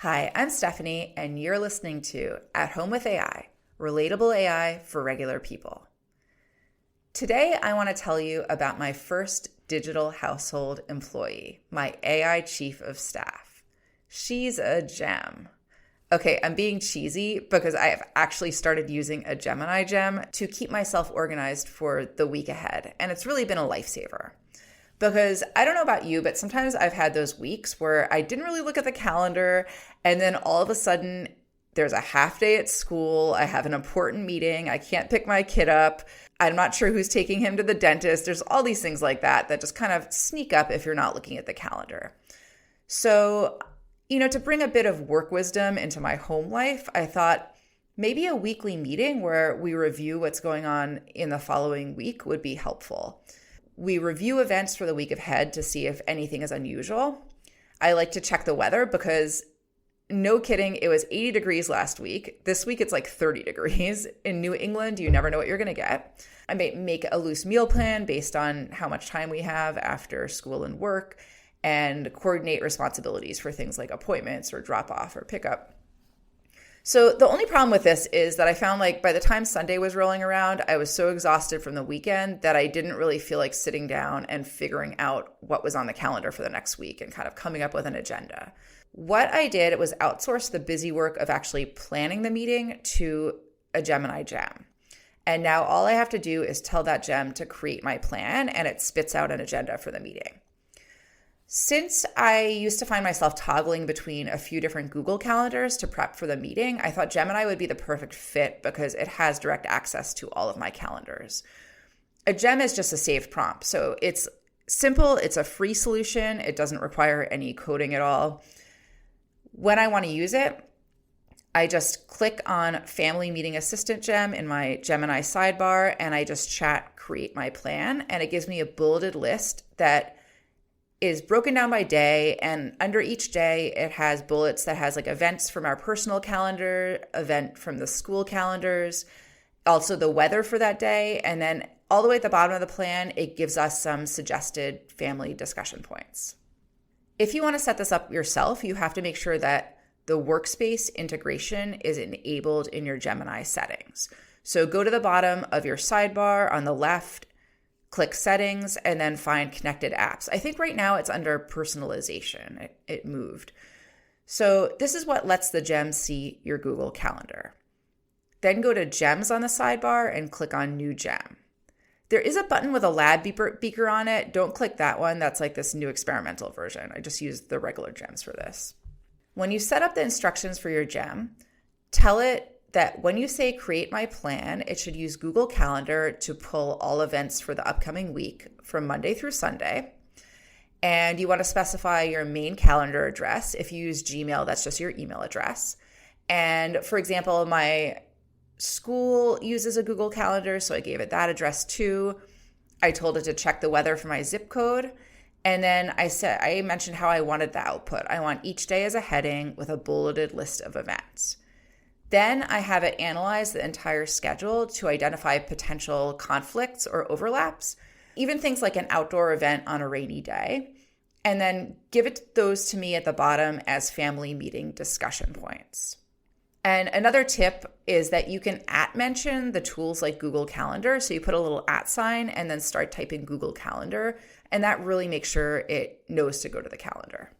Hi, I'm Stephanie, and you're listening to At Home with AI, relatable AI for regular people. Today, I want to tell you about my first digital household employee, my AI chief of staff. She's a gem. Okay, I'm being cheesy because I have actually started using a Gemini gem to keep myself organized for the week ahead, and it's really been a lifesaver. Because I don't know about you, but sometimes I've had those weeks where I didn't really look at the calendar, and then all of a sudden there's a half day at school. I have an important meeting. I can't pick my kid up. I'm not sure who's taking him to the dentist. There's all these things like that just kind of sneak up if you're not looking at the calendar. So, to bring a bit of work wisdom into my home life, I thought maybe a weekly meeting where we review what's going on in the following week would be helpful. We review events for the week ahead to see if anything is unusual. I like to check the weather because, no kidding, it was 80 degrees last week. This week it's like 30 degrees. In New England, you never know what you're going to get. I may make a loose meal plan based on how much time we have after school and work and coordinate responsibilities for things like appointments or drop off or pickup. So the only problem with this is that I found by the time Sunday was rolling around, I was so exhausted from the weekend that I didn't really feel like sitting down and figuring out what was on the calendar for the next week and kind of coming up with an agenda. What I did was outsource the busy work of actually planning the meeting to a Gemini gem. And now all I have to do is tell that gem to create my plan, and it spits out an agenda for the meeting. Since I used to find myself toggling between a few different Google calendars to prep for the meeting, I thought Gemini would be the perfect fit because it has direct access to all of my calendars. A gem is just a saved prompt, so it's simple, it's a free solution, it doesn't require any coding at all. When I want to use it, I just click on Family Meeting Assistant gem in my Gemini sidebar, and I just chat Create My Plan, and it gives me a bulleted list that is broken down by day, and under each day it has bullets that has events from our personal calendar, event from the school calendars, also the weather for that day, and then all the way at the bottom of the plan it gives us some suggested family discussion points. If you want to set this up yourself, you have to make sure that the workspace integration is enabled in your Gemini settings. So go to the bottom of your sidebar on the left, click settings, and then find connected apps. I think right now it's under personalization. It moved. So this is what lets the gem see your Google Calendar. Then go to Gems on the sidebar and click on New Gem. There is a button with a lab beaker on it. Don't click that one. That's this new experimental version. I just used the regular gems for this. When you set up the instructions for your gem, tell it that when you say Create My Plan, it should use Google Calendar to pull all events for the upcoming week from Monday through Sunday. And you want to specify your main calendar address. If you use Gmail, that's just your email address. And for example, my school uses a Google Calendar, so I gave it that address too. I told it to check the weather for my zip code. And then I mentioned how I wanted the output. I want each day as a heading with a bulleted list of events. Then I have it analyze the entire schedule to identify potential conflicts or overlaps, even things like an outdoor event on a rainy day, and then give it those to me at the bottom as family meeting discussion points. And another tip is that you can @mention the tools like Google Calendar. So you put a little @ and then start typing Google Calendar, and that really makes sure it knows to go to the calendar.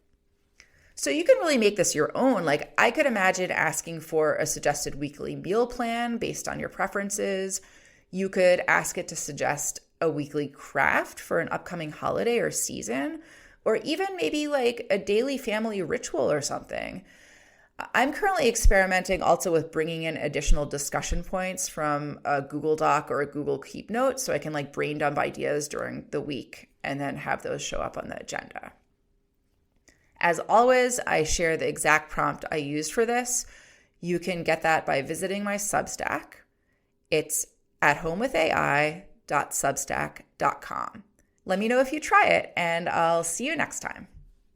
So you can really make this your own. I could imagine asking for a suggested weekly meal plan based on your preferences. You could ask it to suggest a weekly craft for an upcoming holiday or season, or even maybe a daily family ritual or something. I'm currently experimenting also with bringing in additional discussion points from a Google Doc or a Google Keep Note so I can brain dump ideas during the week and then have those show up on the agenda. As always, I share the exact prompt I used for this. You can get that by visiting my Substack. It's athomewithai.substack.com. Let me know if you try it, and I'll see you next time.